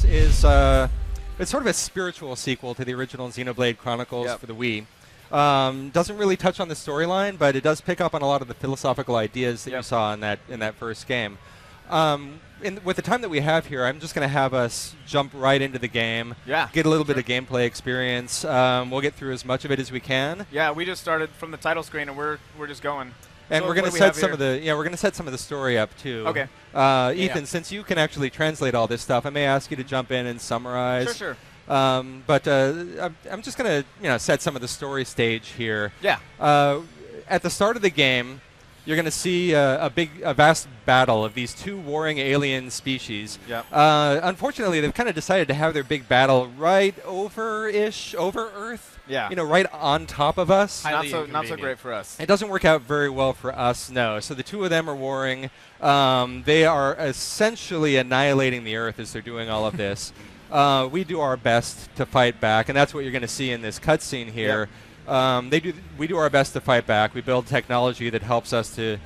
Chronicles is it's sort of a spiritual sequel to the original Xenoblade Chronicles for the Wii. Doesn't really touch on the storyline, but it does pick up on a lot of the philosophical ideas that you saw in that first game. With the time that we have here, I'm just going to have us jump right into the game, get a little bit of gameplay experience. We'll get through as much of it as we can. Yeah, we just started from the title screen, and we're just going. And so we're going to set some of the we're going to set some of the story up too. Okay. Ethan, since you can actually translate all this stuff, I may ask you to jump in and summarize. Sure. But I'm just going to set some of the story stage here. Yeah. At the start of the game, you're going to see a vast battle of these two warring alien species. Yeah. Unfortunately, they've kind of decided to have their big battle right over Earth. Yeah. Right on top of us. Not so great for us. It doesn't work out very well for us, no. So the two of them are warring. They are essentially annihilating the Earth as they're doing all of this. We do our best to fight back, and that's what you're going to see in this cutscene here. Yep. We do our best to fight back. We build technology that helps us to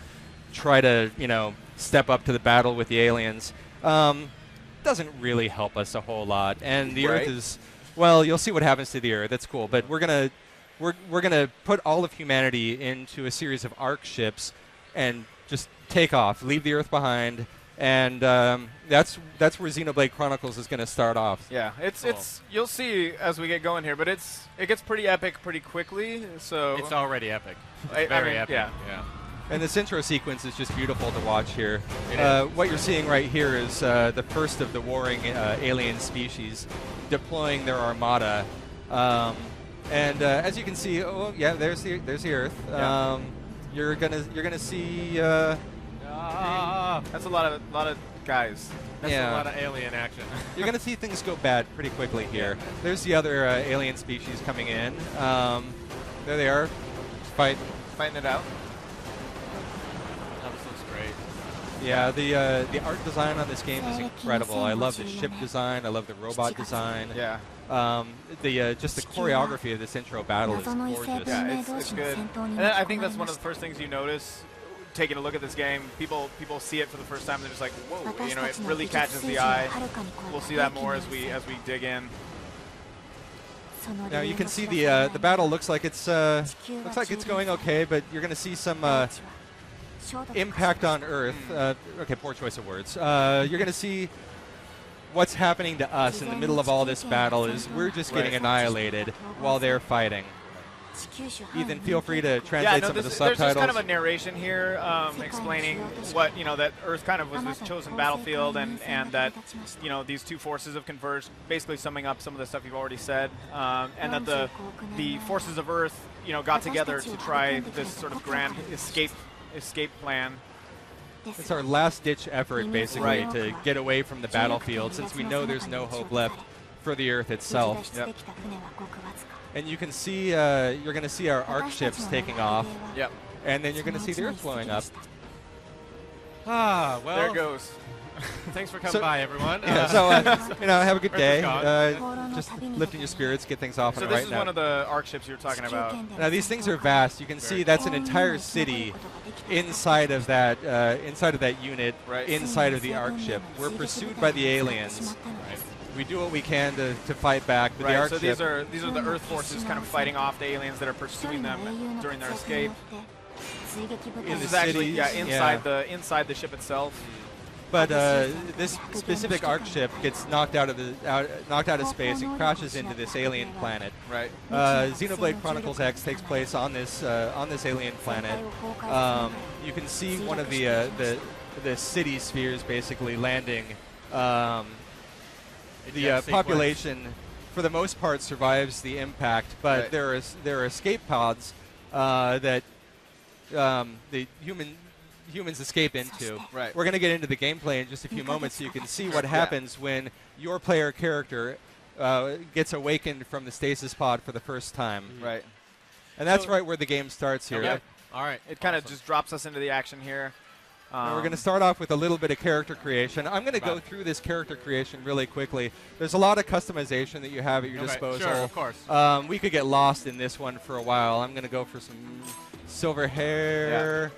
try to, step up to the battle with the aliens. Doesn't really help us a whole lot, and the Earth is, well, you'll see what happens to the Earth. That's cool, but we're gonna put all of humanity into a series of arc ships and just take off, leave the Earth behind. And that's where Xenoblade Chronicles is going to start off. Yeah, it's you'll see as we get going here, but it gets pretty epic pretty quickly. So it's already epic. It's very epic. Yeah. And this intro sequence is just beautiful to watch here. What you're seeing right here is the first of the warring alien species deploying their armada. And as you can see, there's the Earth. Yeah. You're gonna see. That's a lot of guys. That's a lot of alien action. You're going to see things go bad pretty quickly here. There's the other alien species coming in. There they are, fighting it out. That looks great. Yeah, the art design on this game is incredible. I love the ship design. I love the robot design. Yeah. Just the choreography of this intro battle is gorgeous. Yeah, it's good. And I think that's one of the first things you notice. Taking a look at this game, people see it for the first time, and they're just like, whoa, it really catches the eye. We'll see that more as we dig in. Now you can see the battle looks like it's going okay, but you're going to see some impact on Earth. Okay, poor choice of words. You're going to see what's happening to us in the middle of all this battle is we're just getting annihilated while they're fighting. Ethan, feel free to translate some of the subtitles. There's just kind of a narration here explaining what, that Earth kind of was this chosen battlefield and that, these two forces have converged, basically summing up some of the stuff you've already said, and that the forces of Earth, got together to try this sort of grand escape plan. It's our last-ditch effort, basically, to get away from the battlefield, since we know there's no hope left for the Earth itself. Yep. And you can see, you're going to see our arc ships taking off. Yep. And then you're going to see the Earth blowing up. Well. There it goes. Thanks for coming by, everyone. Yeah, so, have a good day. Just lifting your spirits, get things off on the right note. So this is one of the arc ships you were talking about. Now, these things are vast. You can see that's an entire city inside of that unit, inside of the arc ship. We're pursued by the aliens. Right. We do what we can to fight back. But the arc so ship, these are the Earth forces kind of fighting off the aliens that are pursuing them during their escape. in This the is actually cities, inside the ship itself. But this specific arc ship gets knocked out of space and crashes into this alien planet. Right. Xenoblade Chronicles X takes place on this alien planet. You can see one of the city spheres basically landing. The population, for the most part, survives the impact, but there are escape pods that the humans escape into. Right. We're going to get into the gameplay in just a few moments so you can see what happens when your player character gets awakened from the stasis pod for the first time. Right. And that's right where the game starts here. Yep. All right. It kind of just drops us into the action here. We're going to start off with a little bit of character creation. I'm going to go through this character creation really quickly. There's a lot of customization that you have at your disposal. Sure, of course. We could get lost in this one for a while. I'm going to go for some silver hair.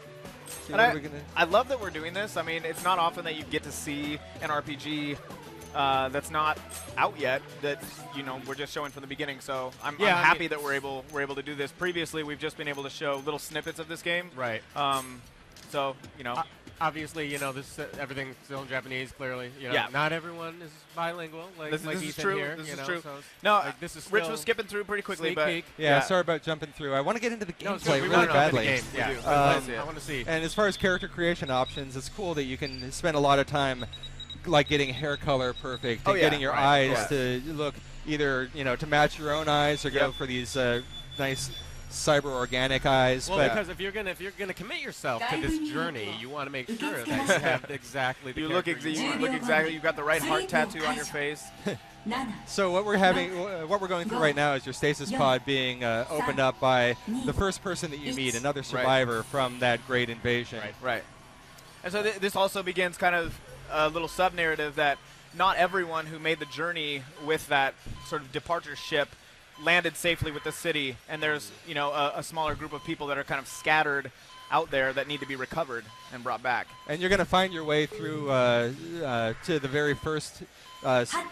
Yeah. And I love that we're doing this. I mean, it's not often that you get to see an RPG that's not out yet. That we're just showing from the beginning. So I'm Yeah, I happy mean- that we're able to do this. Previously, we've just been able to show little snippets of this game. Right. So Obviously, this everything's still in Japanese. Clearly, Yeah. Not everyone is bilingual. Like this Ethan is true. here. This is know, true. So it's- No, like, this is Rich still was skipping through pretty quickly, sneak but peek. Yeah, sorry about jumping through. I want to get into the No, it's gameplay good. We really wanna know about the badly. game. We Yeah, do. I want to see. And as far as character creation options, it's cool that you can spend a lot of time like getting hair color perfect and Oh, yeah, getting your right, eyes to look either to match your own eyes or go Yep. for these nice cyber organic eyes. Well, but because if you're gonna commit yourself to this journey, you want to make sure that you have exactly the you look character you want. exactly. You've got the right heart tattoo on your face. so what we're going through right now is your stasis pod being opened up by the first person that you meet, another survivor from that great invasion. Right. And so this also begins kind of a little sub-narrative that not everyone who made the journey with that sort of departure ship landed safely with the city, and there's a smaller group of people that are kind of scattered out there that need to be recovered and brought back. And you're going to find your way through to the very first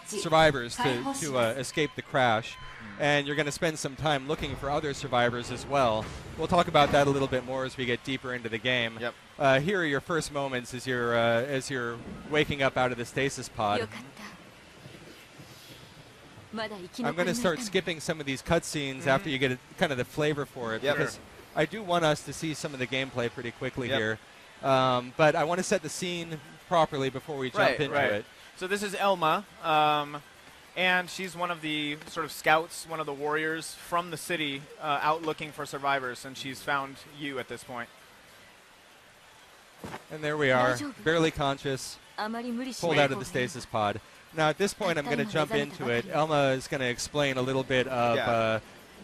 survivors to escape the crash. And you're going to spend some time looking for other survivors as well. We'll talk about that a little bit more as we get deeper into the game. Yep. Here are your first moments as you're waking up out of the stasis pod. I'm going to start skipping some of these cutscenes after you get kind of the flavor for it, Yep. because I do want us to see some of the gameplay pretty quickly Yep. here. But I want to set the scene properly before we jump into it. So this is Elma, and she's one of the sort of scouts, one of the warriors from the city out looking for survivors, and she's found you at this point. And there we are, barely conscious, pulled out of the stasis pod. Now at this point I'm going to jump into it. Elma is going to explain a little bit of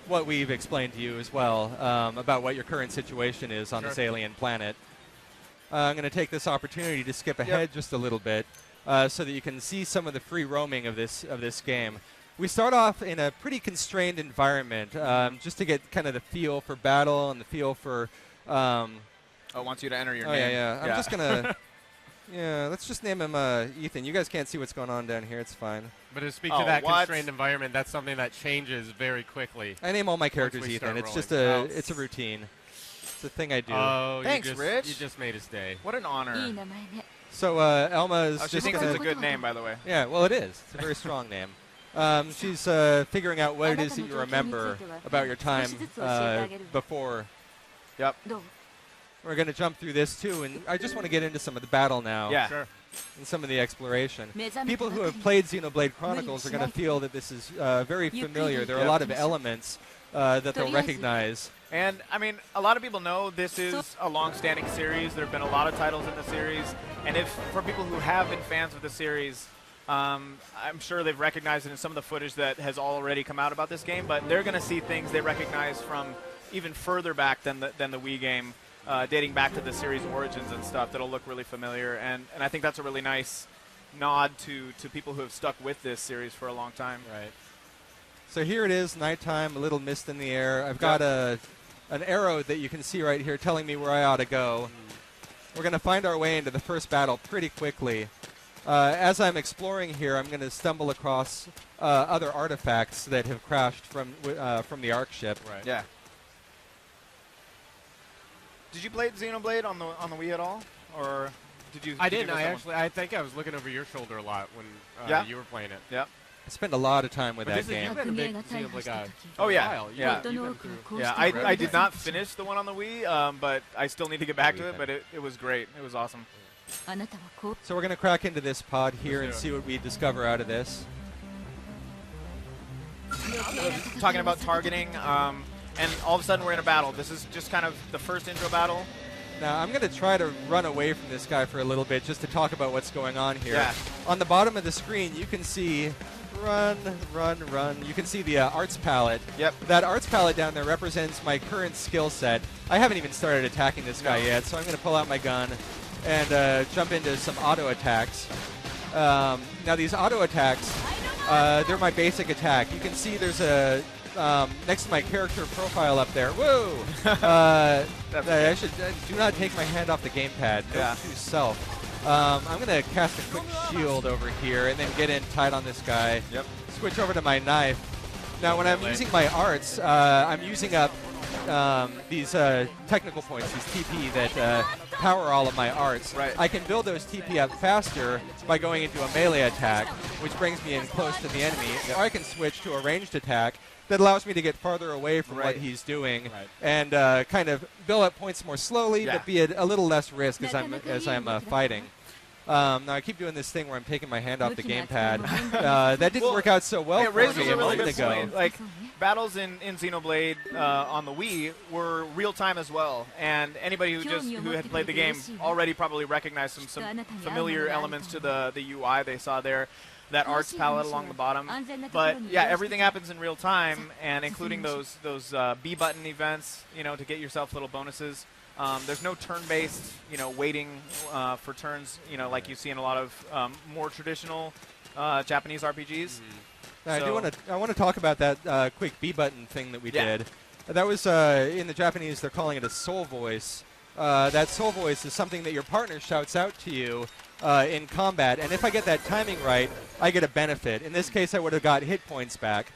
what we've explained to you as well, about what your current situation is on this alien planet. I'm going to take this opportunity to skip ahead just a little bit so that you can see some of the free roaming of this game. We start off in a pretty constrained environment, just to get kind of the feel for battle and the feel for... It wants you to enter your Oh, name. yeah. I'm just going to... Yeah, let's just name him Ethan. You guys can't see what's going on down here. It's fine. But to speak to that constrained environment, that's something that changes very quickly. I name all my characters Ethan. It's just it's a routine. It's a thing I do. Oh, thanks, Rich. You just made his day. What an honor. So Elma is she just thinks gonna, it's a good name, by the way. Yeah, well, it is. It's a very strong name. She's figuring out what it is that you remember about your time before. Yep. We're going to jump through this, too, and I just want to get into some of the battle now. Yeah. Sure. And some of the exploration. People who have played Xenoblade Chronicles are going to feel that this is very familiar. There are a lot of elements that they'll recognize. And, I mean, a lot of people know this is a long-standing series. There have been a lot of titles in the series. And for people who have been fans of the series, I'm sure they've recognized it in some of the footage that has already come out about this game. But they're going to see things they recognize from even further back than the Wii game. Dating back to the series origins and stuff that'll look really familiar, and I think that's a really nice nod to people who have stuck with this series for a long time. Right. So here it is, nighttime, a little mist in the air. I've got an arrow that you can see right here telling me where I ought to go. We're going to find our way into the first battle pretty quickly. As I'm exploring here, I'm going to stumble across other artifacts that have crashed from the Ark ship. Right. Yeah. Did you play Xenoblade on the Wii at all, or did you? I didn't. I think I was looking over your shoulder a lot when you were playing it. Yep. I spent a lot of time with But that game. You've been a big Xenoblade guy. Oh yeah. While. Yeah. You've been through Yeah. I did not finish the one on the Wii, but I still need to get back to it. But it was great. It was awesome. So we're going to crack into this pod here and see what we discover out of this. Talking about targeting. And all of a sudden we're in a battle. This is just kind of the first intro battle. Now I'm going to try to run away from this guy for a little bit just to talk about what's going on here. Yeah. On the bottom of the screen you can see run. You can see the arts palette. Yep. That arts palette down there represents my current skill set. I haven't even started attacking this guy yet, so I'm going to pull out my gun and jump into some auto attacks. Now these auto attacks, they're my basic attack. You can see there's a... next to my character profile up there. Whoa! I should do not take my hand off the gamepad. Note to self. I'm going to cast a quick shield over here and then get in tight on this guy. Yep. Switch over to my knife. Now, when I'm using my arts, I'm using up these technical points, these TP that power all of my arts. Right. I can build those TP up faster by going into a melee attack, which brings me in close to the enemy. Or I can switch to a ranged attack that allows me to get farther away from what he's doing and kind of build up points more slowly, but be at a little less risk as I'm fighting. Now I keep doing this thing where I'm taking my hand off the gamepad. That didn't work out so well for me a moment ago. Like, battles in Xenoblade on the Wii were real time as well, and anybody who had played the game already probably recognized some familiar elements to the UI they saw there. That arts palette along the bottom, but yeah, everything happens in real time, and including those B button events, to get yourself little bonuses. There's no turn-based, waiting for turns, like you see in a lot of more traditional Japanese RPGs. I want to talk about that quick B button thing that we did. That was in the Japanese, they're calling it a soul voice. That soul voice is something that your partner shouts out to you in combat, and if I get that timing right, I get a benefit. In this case, I would have got hit points back.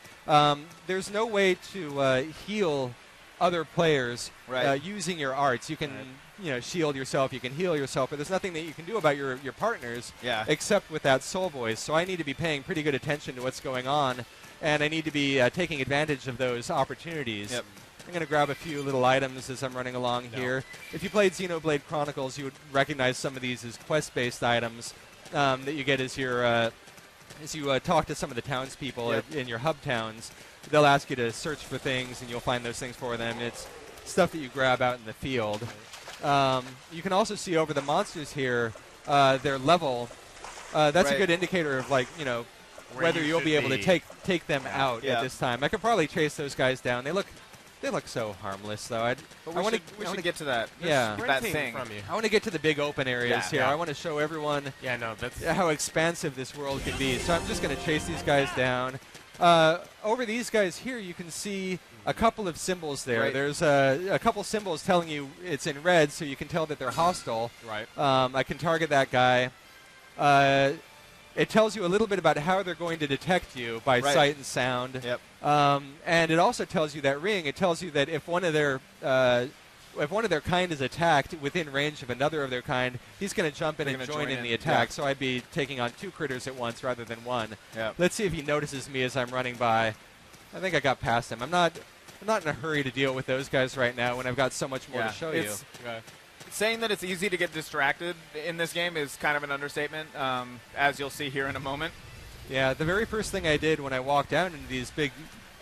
There's no way to heal other players using your arts. You can shield yourself, you can heal yourself, but there's nothing that you can do about your partners except with that soul voice. So I need to be paying pretty good attention to what's going on, and I need to be taking advantage of those opportunities. Yep. I'm going to grab a few little items as I'm running along here. If you played Xenoblade Chronicles, you would recognize some of these as quest-based items that you get as you talk to some of the townspeople in your hub towns. They'll ask you to search for things, and you'll find those things for them. It's stuff that you grab out in the field. You can also see over the monsters here their level. That's a good indicator of, whether you'll be able to take them out at this time. I could probably chase those guys down. They look so harmless, though. We should get to that. That thing. From you. I want to get to the big open areas here. I want to show everyone how expansive this world can be. So I'm just going to chase these guys down. Over these guys here, you can see a couple of symbols there. There's a couple symbols telling you it's in red, so you can tell that they're hostile. I can target that guy. It tells you a little bit about how they're going to detect you by sight and sound. And it also tells you that ring. It tells you that if one of their kind is attacked within range of another of their kind, he's going to jump in and join in the attack. So I'd be taking on 2 critters at once rather than 1. Let's see if he notices me as I'm running by. I think I got past him. I'm not in a hurry to deal with those guys right now when I've got so much more to show you. Saying that it's easy to get distracted in this game is kind of an understatement, as you'll see here in a moment. Yeah, the very first thing I did when I walked down into these big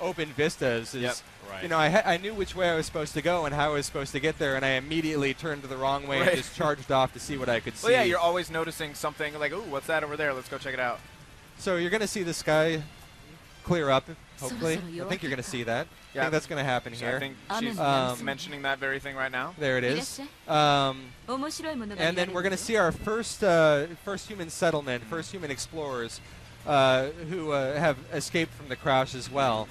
open vistas is, I knew which way I was supposed to go and how I was supposed to get there, and I immediately turned the wrong way and just charged off to see what I could see. Well, yeah, you're always noticing something like, ooh, what's that over there? Let's go check it out. So you're going to see the sky clear up, hopefully. I think you're going to see that. I think that's going to happen here. I think she's mentioning that very thing right now. There it is. And then we're going to see our first human settlement, first human explorers who have escaped from the crash as well.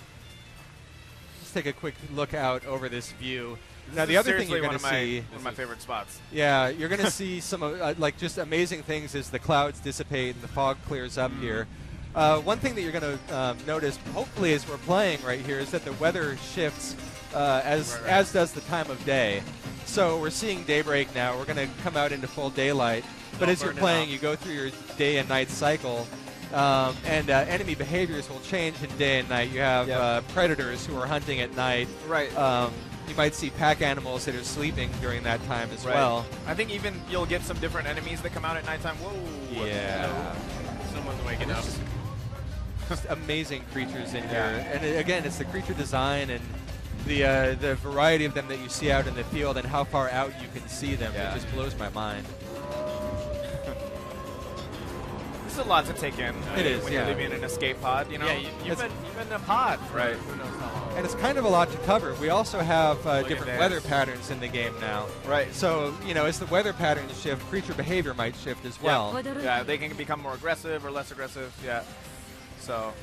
Let's take a quick look out over this view. Now, the other thing you're going to see... one of my favorite spots. Yeah, you're going to see some just amazing things as the clouds dissipate and the fog clears up here. One thing that you're going to notice, hopefully as we're playing right here, is that the weather shifts as does the time of day. So we're seeing daybreak now. We're going to come out into full daylight. But as you're playing, you go through your day and night cycle, and enemy behaviors will change in day and night. You have predators who are hunting at night. You might see pack animals that are sleeping during that time as well. I think even you'll get some different enemies that come out at nighttime. Whoa! Yeah. Someone's waking up. Just amazing creatures in here. And again, it's the creature design and the variety of them that you see out in the field and how far out you can see them. It just blows my mind. This is a lot to take in. It is, when you're living in an escape pod, you know? Yeah, you've been in a pod for who knows how long. And it's kind of a lot to cover. We also have different weather patterns in the game now. So, as the weather patterns shift, creature behavior might shift as well. Yeah, they can become more aggressive or less aggressive. So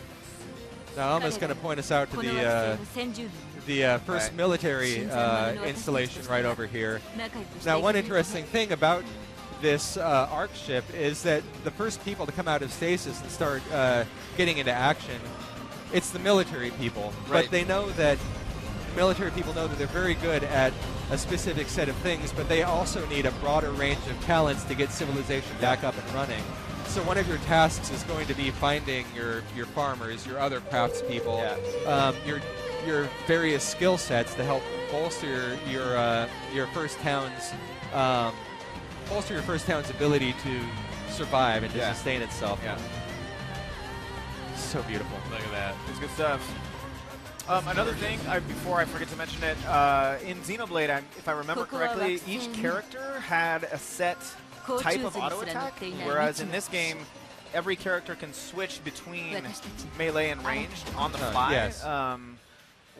now Alma's going to point us out to the first military installation right over here. Now, one interesting thing about this ARC ship is that the first people to come out of stasis and start getting into action, it's the military people. Right. But they know that military people know that they're very good at a specific set of things, but they also need a broader range of talents to get civilization back up and running. So one of your tasks is going to be finding your farmers, your other craftspeople, your various skill sets to help bolster your first town's ability to survive and to sustain itself. Yeah. So beautiful. Look at that. It's good stuff. Another thing, before I forget to mention it, in Xenoblade, if I remember correctly, each character had a set type of auto attack, whereas in this game, every character can switch between melee and ranged on the fly. Yes.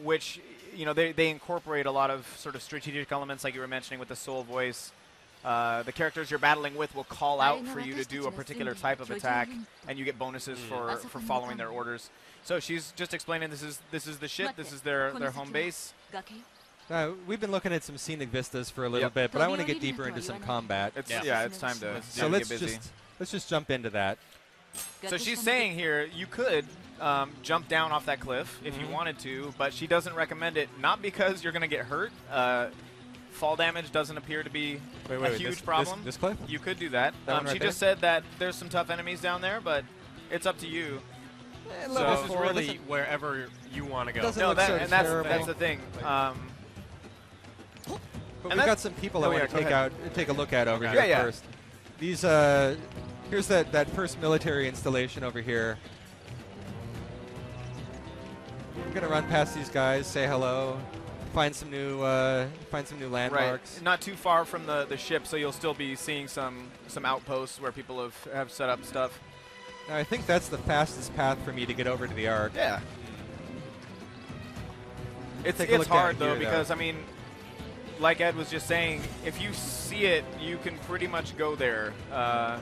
Which, you know, they incorporate a lot of sort of strategic elements, like you were mentioning with the soul voice. The characters you're battling with will call out for you to do a particular type of attack, and you get bonuses for following their orders. So she's just explaining this is the ship, this is their home base. We've been looking at some scenic vistas for a little bit, but I want to get deeper into some combat. It's time to So get busy. let's just jump into that. So she's saying here you could jump down off that cliff if you wanted to, but she doesn't recommend it, not because you're going to get hurt. Fall damage doesn't appear to be a huge problem. This cliff? You could do that. Right she just said that there's some tough enemies down there, but it's up to you. So this is really wherever you want to go. No, that's the thing. But we've got some people I want to take a look at over here first. These here's that first military installation over here. I'm gonna run past these guys, say hello, find some new landmarks. Right. Not too far from the ship, so you'll still be seeing some outposts where people have set up stuff. Now, I think that's the fastest path for me to get over to the Ark. Yeah. It's hard though because I mean, like Ed was just saying, if you see it, you can pretty much go there. And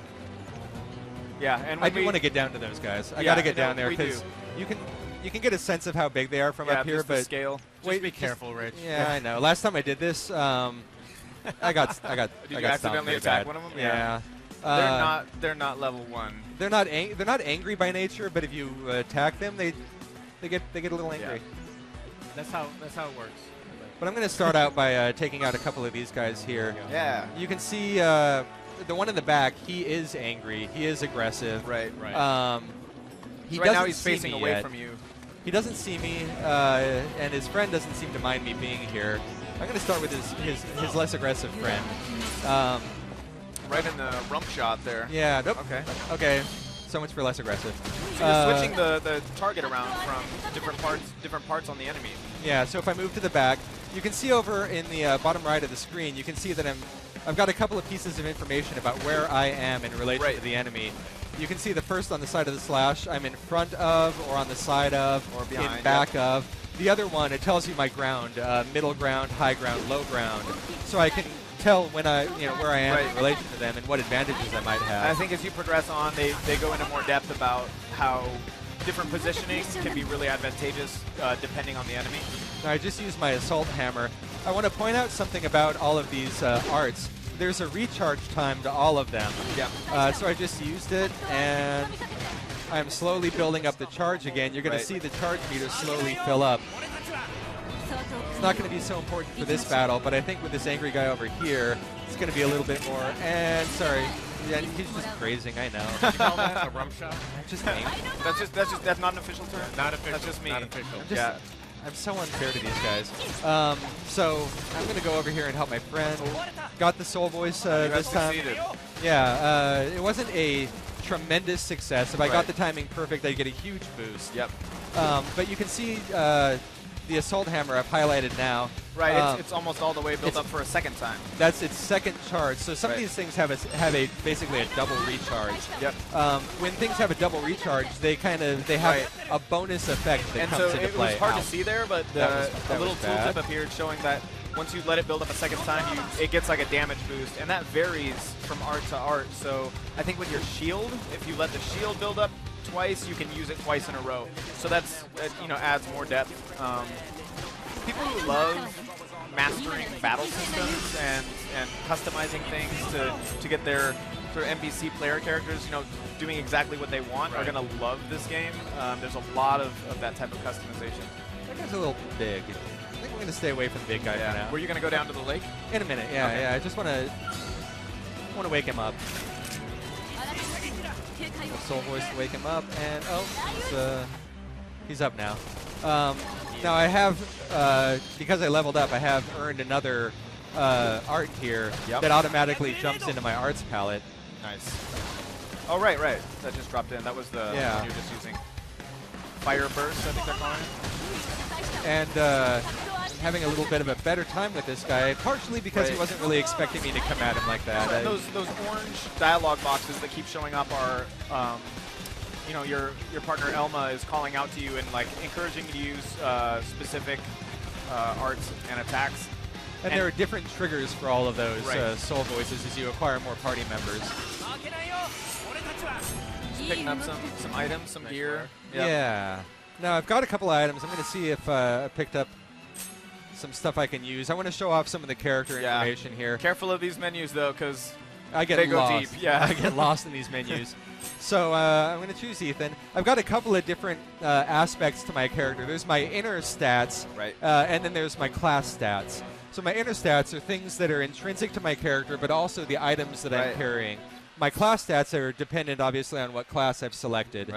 I do want to get down to those guys. I got to get down there because you can get a sense of how big they are from up here, but scale. Just be careful, Rich. Yeah, I know. Last time I did this, I got Did you accidentally attack one of them? Yeah. They're not level 1. They're not angry by nature, but if you attack them, they get a little angry. Yeah. That's how it works. But I'm going to start out by taking out a couple of these guys here. Yeah. You can see the one in the back. He is angry. He is aggressive. Right. He right now he's facing away yet. from you. He doesn't see me, and his friend doesn't seem to mind me being here. I'm going to start with his less aggressive friend. Right in the rump shot there. Yeah. Nope. Okay. So much for less aggressive. So you're switching the target around from different parts on the enemy. Yeah. So if I move to the back, you can see over in the bottom right of the screen, you can see that I've got a couple of pieces of information about where I am in relation to the enemy. You can see the first on the side of the slash, I'm in front of, or on the side of, or behind, in back of. The other one, it tells you my ground, middle ground, high ground, low ground, so I can tell when where I am in relation to them and what advantages I might have. I think as you progress on, they go into more depth about how different positioning can be really advantageous depending on the enemy. Now, I just used my assault hammer. I want to point out something about all of these arts. There's a recharge time to all of them. Yeah. So I just used it, and I'm slowly building up the charge again. You're going to see the charge meter slowly fill up. It's not going to be so important for this battle, but I think with this angry guy over here, it's going to be a little bit more. And sorry, yeah, he's just grazing. I know. Did you call that a rump shot? Just angry. That's not an official term. Not official. That's just me. Not official. I'm so unfair to these guys. So I'm going to go over here and help my friend. Got the soul voice this time. Yeah, it wasn't a tremendous success. If I got the timing perfect, I'd get a huge boost. Yep. But you can see the assault hammer I've highlighted now. Right, it's almost all the way built up for a second time. That's its second charge. So some of these things have basically a double recharge. Yep. When things have a double recharge, they have a bonus effect that comes into play. It was hard to see there, but a little tooltip appeared showing that once you let it build up a second time, it gets like a damage boost, and that varies from art to art. So I think with your shield, if you let the shield build up twice, you can use it twice in a row. So that's adds more depth. People who love mastering battle systems and customizing things to get their sort of NPC player characters, you know, doing exactly what they want, are going to love this game. There's a lot of that type of customization. That guy's a little big. I think we're going to stay away from the big guy for now. Were you going to go down to the lake? In a minute, yeah, Okay. yeah. I just want to wake him up. Soul voice to wake him up, and he's up now. Now I have, because I leveled up, I have earned another art here that automatically jumps into my arts palette. Nice. Oh, right. That just dropped in. That was the one you were just using. Fire Burst, I think they're calling it. And I'm having a little bit of a better time with this guy, partially because he wasn't really expecting me to come at him like that. Those orange dialogue boxes that keep showing up are, you know, your partner Elma is calling out to you and like encouraging you to use specific arts and attacks. And there are different triggers for all of those soul voices as you acquire more party members. Just picking up some items, some gear. Yep. Yeah. Now I've got a couple of items. I'm going to see if I picked up some stuff I can use. I want to show off some of the character information here. Careful of these menus though, because they go deep. Yeah, I get lost in these menus. So I'm going to choose Ethan. I've got a couple of different aspects to my character. There's my inner stats, and then there's my class stats. So my inner stats are things that are intrinsic to my character, but also the items that I'm carrying. My class stats are dependent, obviously, on what class I've selected.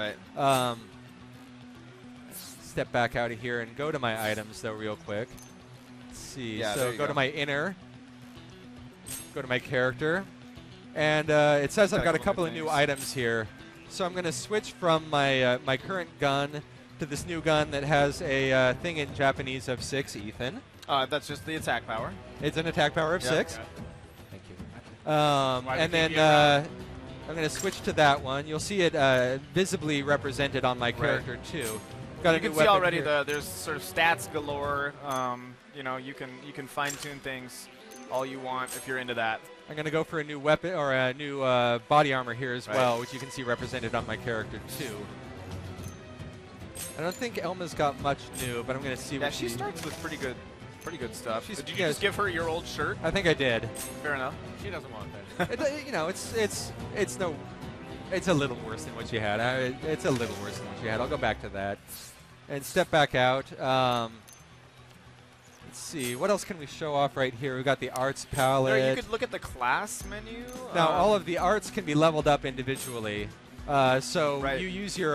Step back out of here and go to my items, though, real quick. Let's see. Yeah, so go to my inner, go to my character, and it says I've got a couple of new items here. So I'm going to switch from my my current gun to this new gun that has a thing in Japanese of 6, Ethan. That's just the attack power. It's an attack power of 6. Thank you. And then I'm going to switch to that one. You'll see it visibly represented on my character too. Got you can see already there's sort of stats galore. You know, you can fine-tune things all you want if you're into that. I'm going to go for a new weapon or a new body armor here as well, which you can see represented on my character too. I don't think Elma's got much new, but I'm going to see what she starts with pretty good stuff. Did you just give her your old shirt? I think I did. Fair enough. She doesn't want that. You know, it's a little worse than what you had. It's a little worse than what you had. I'll go back to that and step back out. Let's see. What else can we show off right here? We've got the arts palette. There, you could look at the class menu. Now, all of the arts can be leveled up individually. So you use your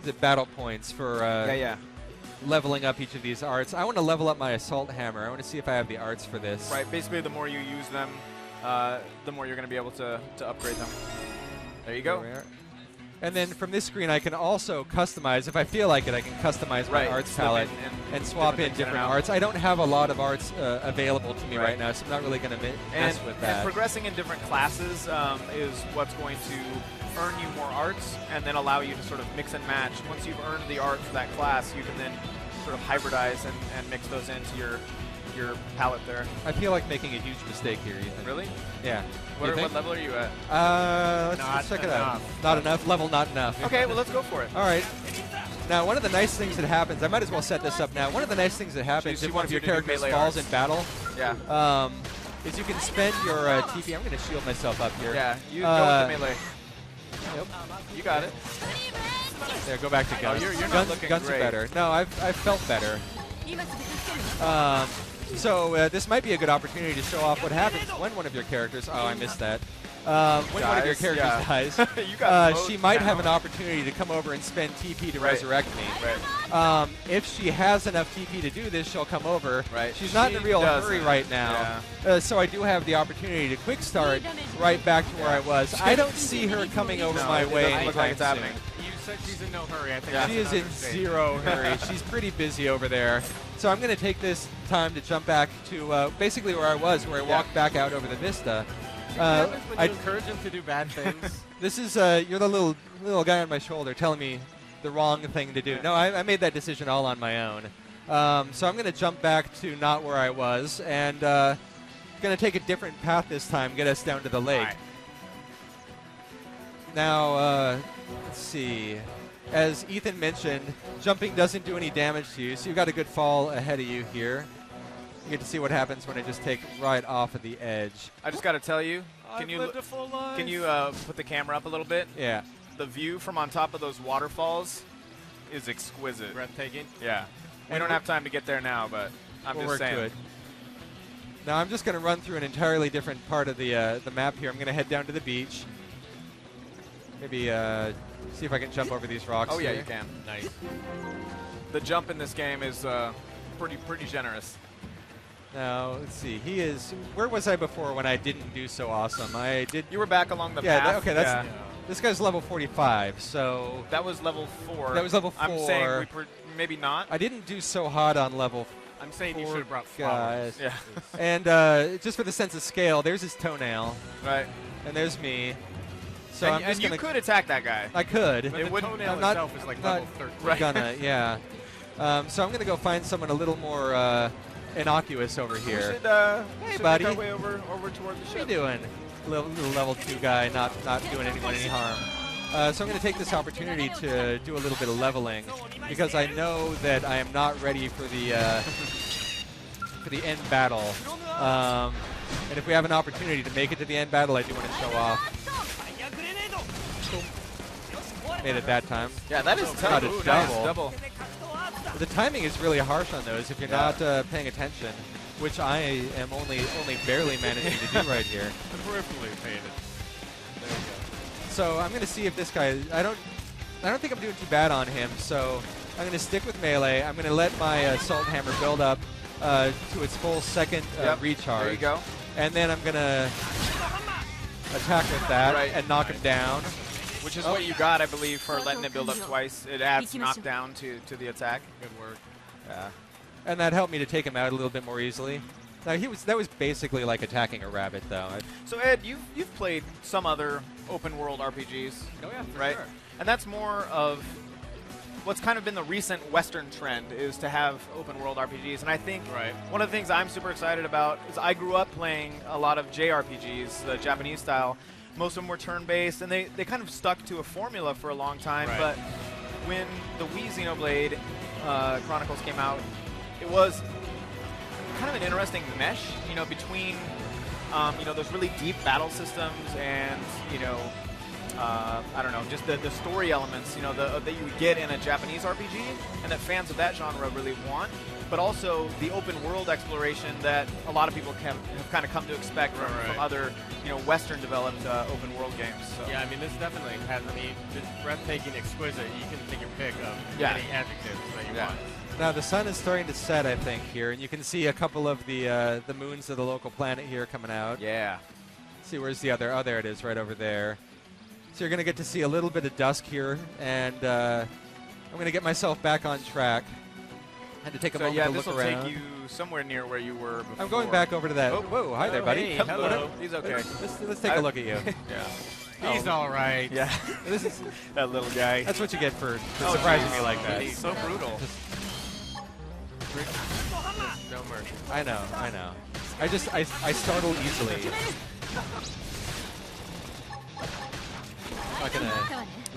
the battle points for leveling up each of these arts. I want to level up my assault hammer. I want to see if I have the arts for this. Right. Basically, the more you use them, the more you're going to be able to upgrade them. There you go. And then from this screen, I can also customize. If I feel like it, I can customize my arts palette and swap in different arts. I don't have a lot of arts available to me right now, so I'm not really going to mess with that. And progressing in different classes is what's going to earn you more arts and then allow you to sort of mix and match. Once you've earned the art for that class, you can then sort of hybridize and mix those into your palette there. I feel like making a huge mistake here, Ethan. Really? Yeah. What level are you at? Let's check it out. Not enough? Level not enough. Okay, well, let's go for it. All right. Now, one of the nice things that happens, I might as well set this up now. One of the nice things that happens if one of your characters falls in battle is you can spend your TP. I'm going to shield myself up here. Yeah, you go with the melee. Yep. You got it. There, go back to guns. You're not looking guns great. are better. No, I've felt better. So this might be a good opportunity to show off what happens when one of your characters. Oh, I missed that. When one of your characters dies, she might have an opportunity to come over and spend TP to resurrect me. If she has enough TP to do this, she'll come over. She's not in a real hurry right now, so I do have the opportunity to quick start right back to where I was. I don't see her coming over my way anytime soon. You said she's in no hurry. I think she is in zero hurry. She's pretty busy over there. So I'm going to take this time to jump back to basically where I was, where I walked back out over the vista. I encourage him to do bad things. This is you're the little guy on my shoulder telling me the wrong thing to do. No, I made that decision all on my own. So I'm going to jump back to not where I was and going to take a different path this time, get us down to the lake. Now, let's see. As Ethan mentioned, jumping doesn't do any damage to you, so you've got a good fall ahead of you here. You get to see what happens when I just take right off of the edge. I just got to tell you, I've lived a full life. can you put the camera up a little bit? Yeah. The view from on top of those waterfalls is exquisite. Breathtaking. Yeah. We And don't have time to get there now, but I'm we'll just work saying. to it. Now I'm just going to run through an entirely different part of the map here. I'm going to head down to the beach. Maybe see if I can jump over these rocks. Oh yeah, here. you can. Nice. The jump in this game is pretty generous. Now let's see. He is. Where was I before when I didn't do so awesome? I did. You were back along the Yeah. path. Okay. That's. yeah. This guy's level 45. So That was level 4. That was level I'm saying 4. maybe not. I didn't do so hot on level. I'm saying you Poor should have brought flowers. guys. Yeah. And just for the sense of scale, there's his toenail, Right. and there's me. So and I'm just you gonna. could attack that guy. I could. But It the wouldn't- toenail I'm not- itself is like not level 13. Right. Gonna, yeah. So I'm gonna go find someone a little more innocuous over We here. should, Hey, should buddy. make our way over toward the What are you ship. doing? Little level 2 guy, not doing anyone any harm. So I'm going to take this opportunity to do a little bit of leveling because I know that I am not ready for the end battle. And if we have an opportunity to make it to the end battle, I do want to show off. Made it that time. Yeah, that is Got tough. a Ooh, double. nice double. The timing is really harsh on those if you're Yeah. not paying attention, which I am only barely managing to do right here. Peripherally painted. There you go. So I'm going to see if this guy. I don't think I'm doing too bad on him. So I'm going to stick with melee. I'm going to let my assault hammer build up to its full second Yep. recharge. There you go. And then I'm going to attack with that Right. and knock him down. Which is what you got, I believe, for letting it build up twice. It adds knockdown to the attack. Good work. Yeah. And that helped me to take him out a little bit more easily. Now that was basically like attacking a rabbit, though. So Ed, you've played some other open world RPGs, Oh yeah, for right? sure. And that's more of what's kind of been the recent Western trend is to have open world RPGs. And I think Right. one of the things I'm super excited about is I grew up playing a lot of JRPGs, the Japanese style. Most of them were turn-based, and they kind of stuck to a formula for a long time. Right. But when the Wii Xenoblade Chronicles came out, it was kind of an interesting mesh, between, those really deep battle systems and, I don't know, just the story elements, that you would get in a Japanese RPG, and that fans of that genre really want, but also the open world exploration that a lot of people have kind of come to expect from other, Western developed open world games. So. Yeah, I mean, this definitely has, just breathtaking, exquisite. You can take your pick of Yeah. any adjectives that you Yeah. want. Now the sun is starting to set, I think, here, and you can see a couple of the moons of the local planet here coming out. Yeah. See, where's the other? Oh, there it is, right over there. So you're going to get to see a little bit of dusk here, and I'm going to get myself back on track. Had to take a So moment yeah, to this look will around. take you somewhere near where you were before. I'm going back over to that. Oh. Whoa, hi there, buddy. hey, Come- hello. what- He's okay. Let's take a look at you. Yeah. He's all right. Yeah. This is That little guy. that's what you get for Oh, surprising geez. me like that. He's so brutal. No mercy. I know. I startle easily. Not gonna.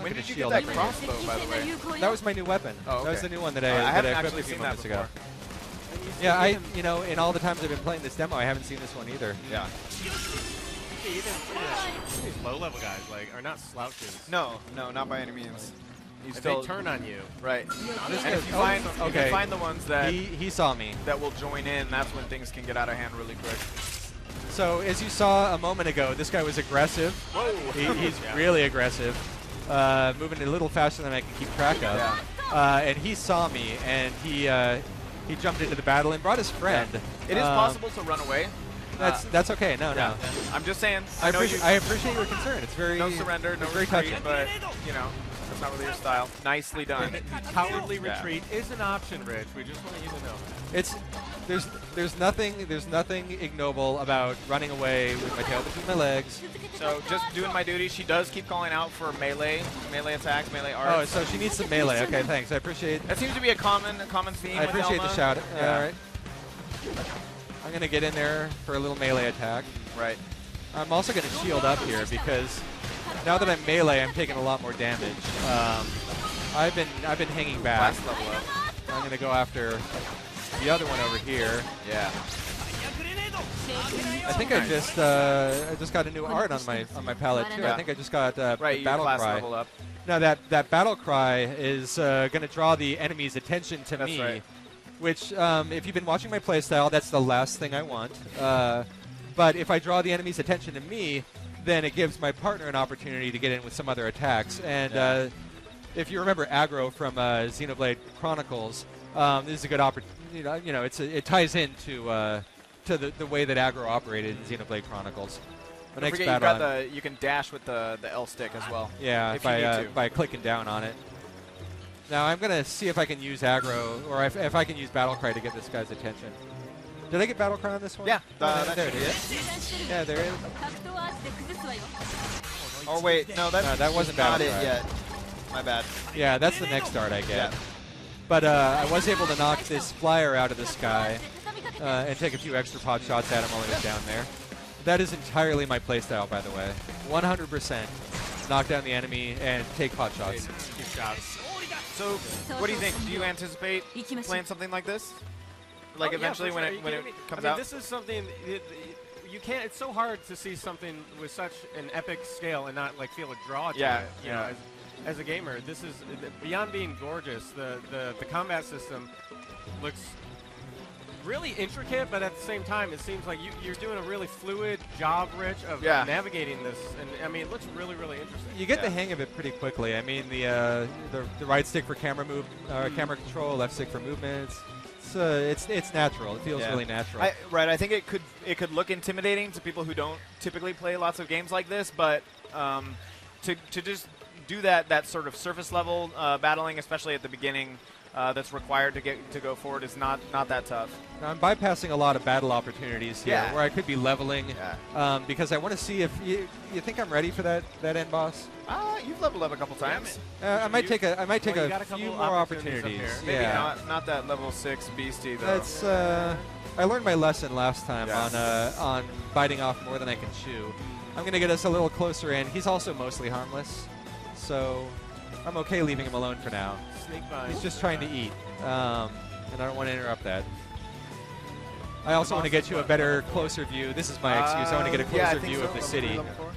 When did you get shield that up right crossbow, by the way? here. That was my new weapon. Oh, That was okay. the new one that I I haven't equipped actually a few seen that moments ago. before. Yeah, in all the times I've been playing this demo, I haven't seen this one either. Yeah. These low-level guys, are not slouches. No, not by any means. He's If still they turn on you. right. This And guy- if you find, oh, if you okay. find the ones that He saw me. that will join in, that's when things can get out of hand really quick. So as you saw a moment ago, this guy was aggressive. Whoa. He's Yeah. really aggressive, moving a little faster than I can keep track of. Yeah. And he saw me, and he jumped into the battle and brought his friend. It is possible to run away. That's okay. No. I'm just saying. I know you. appreciate your concern. It's very No surrender, no it's very retreat, touching. but that's not really your style. Nicely done. Cowardly Yeah. retreat is an option, Rich. We just want you to know. It's there's nothing ignoble about running away with my tail between my legs. So just doing my duty. She does keep calling out for melee attacks, melee Oh, arts. so she needs some melee. Okay, thanks. I appreciate. That seems to be a common theme. I with appreciate the Elma. shout. Yeah. All right. I'm gonna get in there for a little melee attack. Right. I'm also gonna shield up here because now that I'm melee, I'm taking a lot more damage. I've been hanging back. Last level up. I'm gonna go after the other one over here. Yeah. I think I just got a new art on my palette too. Yeah. I think I just got Right, your battle class cry. level up. Now that battle cry is going to draw the enemy's attention to That's me, right. which if you've been watching my playstyle, that's the last thing I want. But if I draw the enemy's attention to me, then it gives my partner an opportunity to get in with some other attacks. And if you remember aggro from Xenoblade Chronicles, this is a good opportunity. You know, it ties into to the way that aggro operated in Xenoblade Chronicles. The Don't next forget battle, you can dash with the L stick as well. yeah, if you need to. by clicking down on it. Now I'm gonna see if I can use aggro, or if I can use battle cry to get this guy's attention. Did I get battle cry on this one? Yeah, there it is. Yeah, there it is. Oh wait, no, that wasn't not battle it cry. yet. My bad. Yeah, that's the next start I get. Yeah. But I was able to knock this flyer out of the sky and take a few extra pot shots at him while he was down there. That is entirely my playstyle, by the way. 100%. Knock down the enemy and take pot shots. Keep shots. So, what do you think? Do you anticipate playing something like this? Like Oh, yeah, eventually for when sure. it You when it can't- comes I mean, out? this is something you can't. It's so hard to see something with such an epic scale and not like feel a draw to Yeah, it. You yeah. know, as a gamer, this is beyond being gorgeous. The combat system looks really intricate, but at the same time, it seems like you're doing a really fluid job, Rich, of Yeah. navigating this. And I mean, it looks really, really interesting. You get the Yeah. hang of it pretty quickly. I mean, the right stick for camera camera control, left stick for movements. It's natural. It feels Yeah. really natural. Right. I think it could look intimidating to people who don't typically play lots of games like this, but to just do that sort of surface level battling, especially at the beginning, that's required to go forward, is not that tough. Now, I'm bypassing a lot of battle opportunities here, Yeah. where I could be leveling, Yeah. because I want to see if you think I'm ready for that end boss. You've leveled up a couple times. I might take a Well, you got a few couple more opportunities up opportunities. here. Maybe Yeah. not that level 6 beastie though. That's I learned my lesson last time Yeah. on biting off more than I can chew. I'm gonna get us a little closer in. He's also mostly harmless, so I'm okay leaving him alone for now. Sneak by. He's just trying to eat, and I don't want to interrupt that. I also want to get you a better, closer view. This is my excuse. I want to get a yeah, I closer think view so. of the Level city. 3, level 4.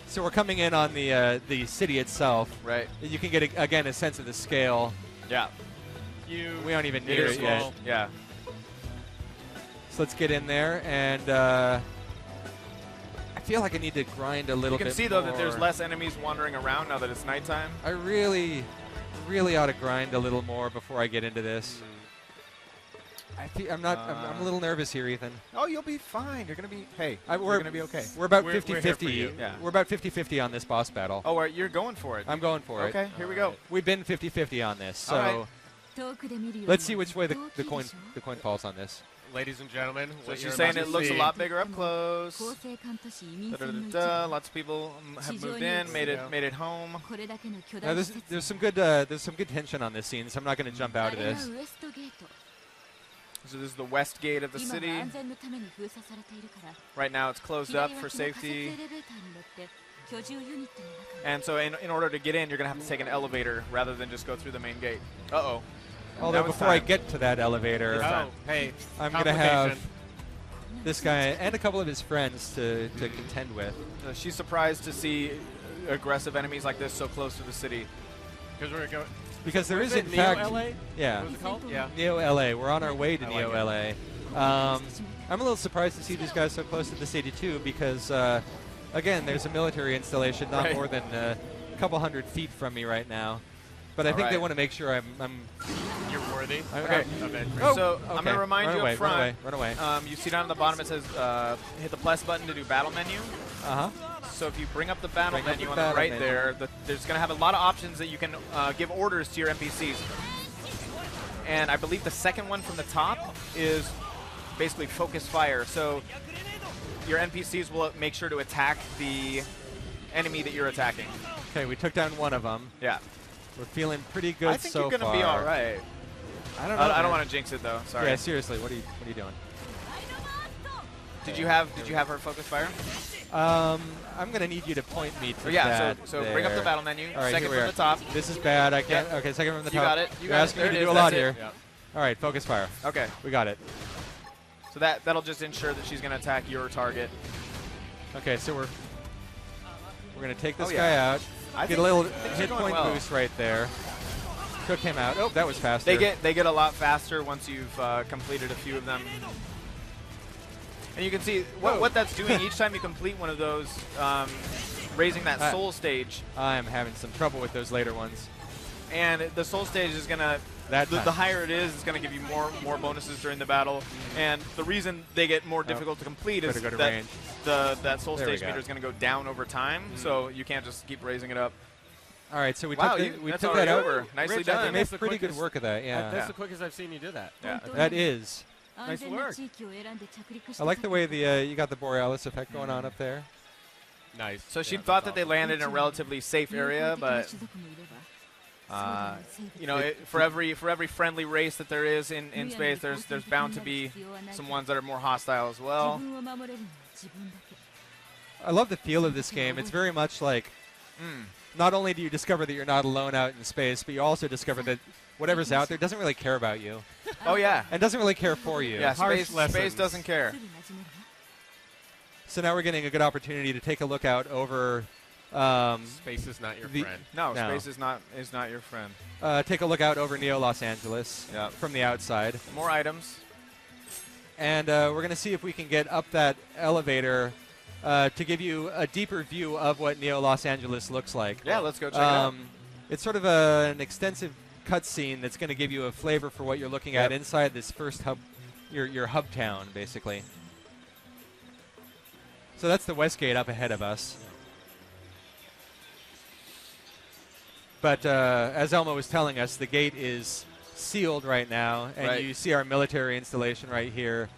So we're coming in on the city itself. Right. You can get again a sense of the scale. Yeah. We aren't even It near is it yet. small. Yeah. So let's get in there, and I feel like I need to grind a little You bit can see though that more. there's less enemies wandering around now that it's nighttime. I really ought to grind a little more before I get into this. I'm a little nervous here, Ethan. Oh, you'll be fine. You're gonna be. Hey, we're you're gonna be okay. We're about We're here 50-50. for you. Yeah. We're about 50-50 on this boss battle. Oh, you're going for it. I'm going for it. Okay, here we go. We've been 50-50 on this, so All let's see which way the coin falls on this. Ladies and gentlemen, So what she's you're saying about it to looks a see- lot bigger up close. Da-da-da-da. Lots of people have moved in, made it home. Now there's some good tension on this scene, so I'm not going to jump out of this. So this is the west gate of the city. Right now it's closed up for safety. And so in order to get in, you're going to have to take an elevator rather than just go through the main gate. Uh-oh. Although Now it's before I time. get to that elevator, Oh, hey, I'm going to have complication. this guy and a couple of his friends to contend with. She's surprised to see aggressive enemies like this so close to the city. Because we're going. Because there is, it in Neo fact, LA? yeah, What was it called? Yeah. Neo LA. We're on our way to I Neo like LA. I'm a little surprised to see these guys so close to the city too, because again, there's a military installation not Right. more than a couple hundred feet from me right now. But I All think they right. want to make sure I'm You're worthy. Okay. Of entry. Oh, So I'm okay. going to remind Run you away, up front. Run away. You see down at the bottom it says hit the plus button to do battle menu. Uh huh. So if you bring up the battle Bring up menu the on the battle right menu. there, there's going to have a lot of options that you can give orders to your NPCs. And I believe the second one from the top is basically focus fire. So your NPCs will make sure to attack the enemy that you're attacking. Okay, we took down one of them. Yeah. We're feeling pretty good I think so you're going to far. be all right. I don't know. I don't man. want to jinx it though. Sorry. Yeah, seriously, what are you doing? Did you have her focus fire? I'm going to need you to point me to Yeah, that. so bring up the there. battle menu. All right, Second here we from are. the top. This is bad. I can't. Yep. Okay, second from the You top. got it. You You're got asking it. me to There do it a lot is. here. Yeah. All right, focus fire. Okay. We got it. So that'll just ensure that she's going to attack your target. Okay, so we're going to take this Oh, yeah. guy out. I Get think- a little I think she's hit going point well. boost right there. Took him out. Oh, that was faster. They get a lot faster once you've completed a few of them. And you can see what that's doing each time you complete one of those, raising that soul stage. I'm having some trouble with those later ones. And the soul stage is gonna the higher it is, it's gonna give you more bonuses during the battle. And the reason they get more difficult to complete is Better go to that range. that soul There we stage go. meter is gonna go down over time. So you can't just keep raising it up. All right, so we Wow, took that's that out. over. Nicely Rich, I done. They think made that's the pretty good quickest- work of that. Yeah. That's the quickest I've seen you do that. Yeah. That is. Nice work. I like the way you got the Borealis effect going on up there. Nice. So she Yeah, thought that's that they landed in a relatively safe area, but you know, for every friendly race that there is in space, there's bound to be some ones that are more hostile as well. I love the feel of this game. It's very much like not only do you discover that you're not alone out in space, but you also discover that whatever's out there doesn't really care about you Oh yeah, and doesn't really care for you. yeah. Harsh Space lessons. doesn't care. So now we're getting a good opportunity to take a look out over, Space is not your the- friend. No, No. space is not your friend. take a look out over Neo Los Angeles Yeah. from the outside, More items. and we're going to see if we can get up that elevator to give you a deeper view of what Neo Los Angeles looks like. Yeah, let's go check it out. It's sort of an extensive cutscene that's going to give you a flavor for what you're looking at Yep. inside this first hub, your hub town, basically. So that's the West Gate up ahead of us. But as Elmo was telling us, the gate is sealed right now, and Right. you see our military installation right here,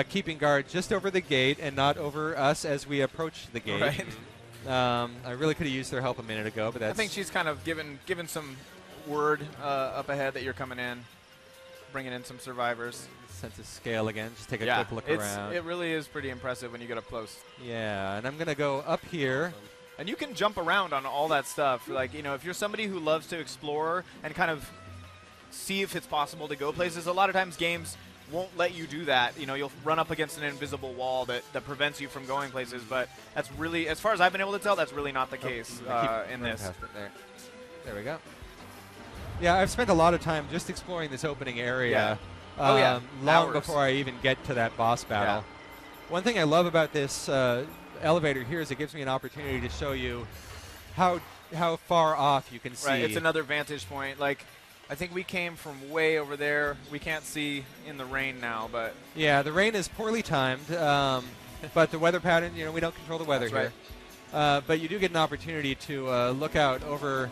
keeping guard just over the gate and not over us as we approach the gate. Right. I really could have used their help a minute ago, but I that's think she's kind of given some word up ahead that you're coming in, bringing in some survivors. sense of scale again. Just take a Yeah, quick look around. it really is pretty impressive when you get up close. Yeah, and I'm going to go up here. And you can jump around on all that stuff. Like, you know, if you're somebody who loves to explore and kind of see if it's possible to go places, a lot of times games won't let you do that. You know, you'll run up against an invisible wall that prevents you from going places. But that's really, as far as I've been able to tell, that's really not the case in Running this. past it there. There we go. Yeah, I've spent a lot of time just exploring this opening area. Oh, yeah. Long Hours. before I even get to that boss battle. One thing I love about this elevator here is it gives me an opportunity to show you how far off you can see. Right, it's another vantage point. Like, I think we came from way over there. We can't see in the rain now, but Yeah, the rain is poorly timed, but the weather pattern, you know, we don't control the weather That's here. But you do get an opportunity to look out over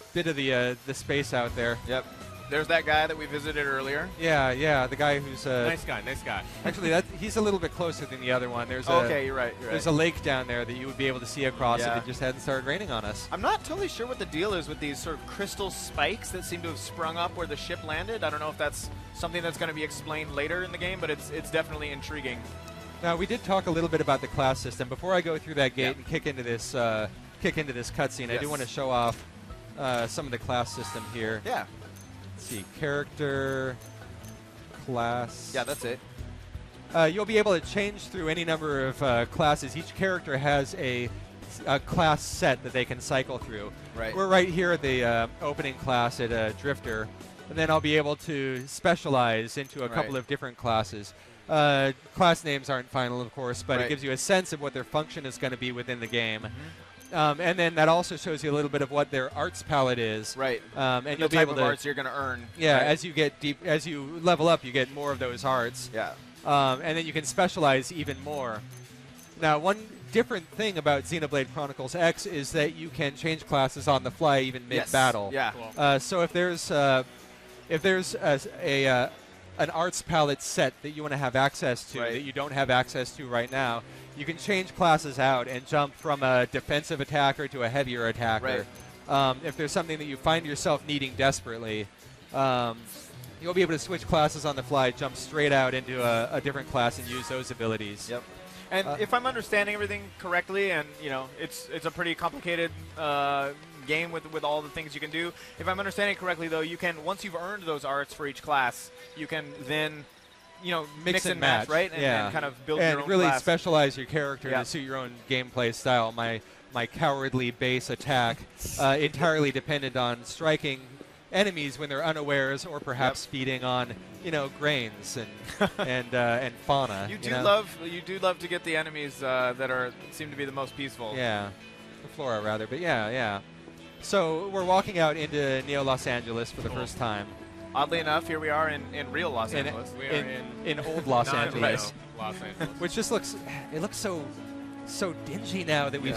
a bit of the space out there. yep. There's that guy that we visited earlier. Yeah, the guy who's Nice guy, nice guy. actually he's a little bit closer than the other one. There's Okay, you're right. there's a lake down there that you would be able to see across Yeah. if it just hadn't started raining on us. I'm not totally sure what the deal is with these sort of crystal spikes that seem to have sprung up where the ship landed. I don't know if that's something that's going to be explained later in the game, but it's definitely intriguing. Now we did talk a little bit about the class system before I go through that gate Yep. and kick into this cutscene. I do Yes. want to show off some of the class system here. Yeah. Let's see, character, class. Yeah, that's it. You'll be able to change through any number of classes. Each character has a class set that they can cycle through. Right. We're right here at the opening class at Drifter, and then I'll be able to specialize into a couple Right. of different classes. Class names aren't final, of course, but it Right. gives you a sense of what their function is going to be within the game. Mm-hmm. And then that also shows you a little bit of what their arts palette is. Right. And The you'll be type able of to, arts you're going to earn. yeah, Right. as you get deep, as you level up, you get more of those arts. Yeah. And then you can specialize even more. Now, one different thing about Xenoblade Chronicles X is that you can change classes on the fly even Yes. mid-battle. Yeah. Cool. So if there's an arts palette set that you want to have access to Right. that you don't have access to right now, you can change classes out and jump from a defensive attacker to a heavier attacker. If there's something that you find yourself needing desperately, you'll be able to switch classes on the fly, jump straight out into a different class and use those abilities. Yep. And if I'm understanding everything correctly, and you know, it's a pretty complicated game with all the things you can do. If I'm understanding correctly, though, you can, once you've earned those arts for each class, you can then, you know, mix and match, right? And kind of build your own really class. specialize your character to suit your own gameplay style. My cowardly base attack entirely depended on striking enemies when they're unawares, or perhaps feeding on, you know, grains and fauna. You do love to get the enemies that seem to be the most peaceful. Yeah, the flora rather, but yeah. So we're walking out into Neo Los Angeles for the first time. Oddly enough, here we are in real Los Angeles. We are in old Los Angeles, Los Angeles, which just looks so dingy now that we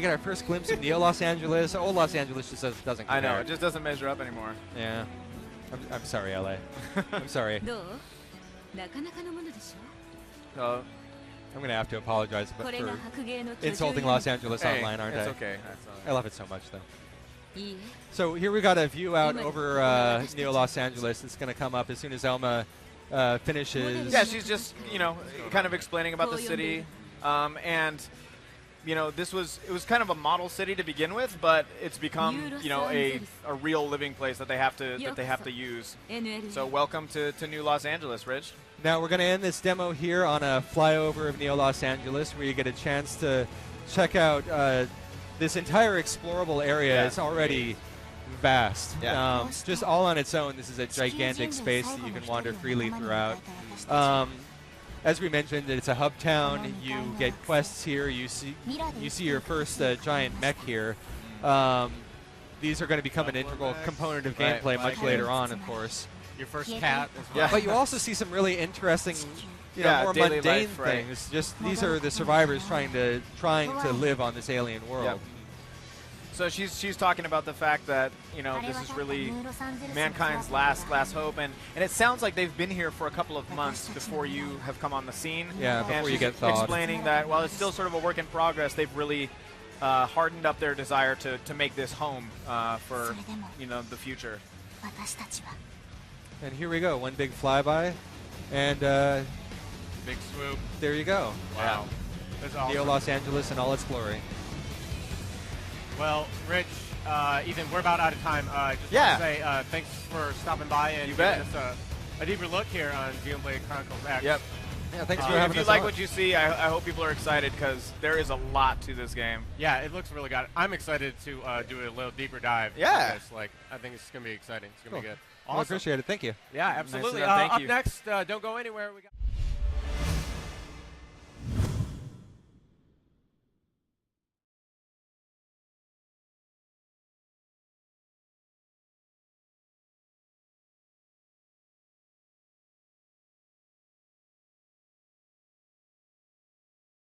get our first glimpse of Neo Los Angeles. Old Los Angeles just doesn't compare. I know, it just doesn't measure up anymore. Yeah. I'm sorry, LA. I'm sorry. I'm going to have to apologize for insulting Los Angeles online, aren't I? It's okay. I love it so much, though. So here we got a view out over Neo Los Angeles. It's going to come up as soon as Elma finishes. Yeah, she's just, you know, kind of explaining about the city. And, you know, it was kind of a model city to begin with, but it's become, you know, a real living place that they have to use. So welcome to New Los Angeles, Rich. Now we're going to end this demo here on a flyover of Neo Los Angeles, where you get a chance to check out this entire explorable area. It's already vast. Just all on its own, this is a gigantic space that you can wander freely throughout. As we mentioned, it's a hub town. You get quests here. You see your first giant mech here. These are going to become an integral component of gameplay much later on, of course. Your first cat as well. Yeah. But you also see some really interesting, more mundane things. Just these are the survivors trying to live on this alien world. Yep. So she's talking about the fact that, you know, this is really mankind's last hope, and it sounds like they've been here for a couple of months before you have come on the scene. Yeah, before and you get thawed. Explaining that while it's still sort of a work in progress, they've really hardened up their desire to make this home for, you know, the future. And here we go, one big flyby, and big swoop. There you go. Wow, that's awesome. Neo Los Angeles in all its glory. Well, Rich, Ethan, we're about out of time. Just want to say thanks for stopping by and giving us a deeper look here on Xenoblade Chronicles X. Yep. Yeah, thanks for having us. If you like what you see, I hope people are excited, because there is a lot to this game. Yeah, it looks really good. I'm excited to do a little deeper dive. Yeah. This. Like, I think it's going to be exciting. It's going to be good. Awesome. I appreciate it. Thank you. Yeah, absolutely. Nice thank up you. next, don't go anywhere. We got